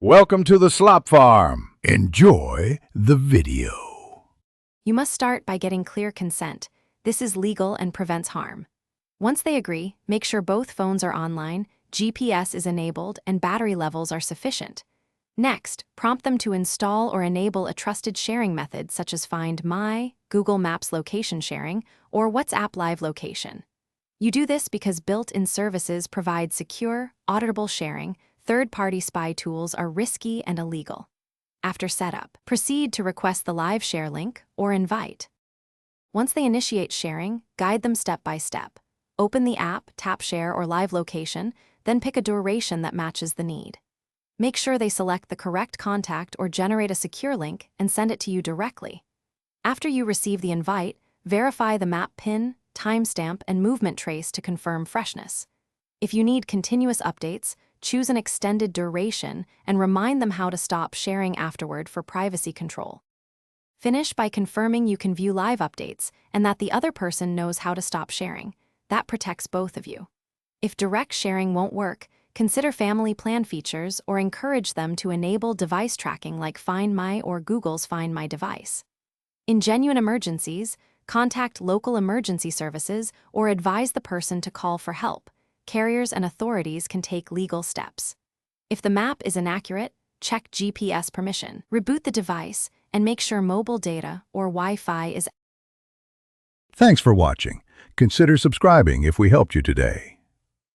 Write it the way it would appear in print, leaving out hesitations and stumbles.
Welcome to the Slop Farm. Enjoy the video. You must start by getting clear consent. This is legal and prevents harm. Once they agree, make sure both phones are online, GPS is enabled, and battery levels are sufficient. Next, prompt them to install or enable a trusted sharing method such as Find My, Google Maps location sharing, or WhatsApp Live location. You do this because built-in services provide secure, auditable sharing. Third-party spy tools are risky and illegal. After setup, proceed to request the live share link or invite. Once they initiate sharing, guide them step by step. Open the app, tap share or live location, then pick a duration that matches the need. Make sure they select the correct contact or generate a secure link and send it to you directly. After you receive the invite, verify the map pin, timestamp, and movement trace to confirm freshness. If you need continuous updates, choose an extended duration and remind them how to stop sharing afterward for privacy control. Finish by confirming you can view live updates and that the other person knows how to stop sharing. That protects both of you. If direct sharing won't work, consider family plan features or encourage them to enable device tracking like Find My or Google's Find My device. In genuine emergencies, contact local emergency services or advise the person to call for help. Carriers and authorities can take legal steps. If the map is inaccurate, check GPS permission, reboot the device, and make sure mobile data or Wi-Fi is. Thanks for watching. Consider subscribing if we helped you today.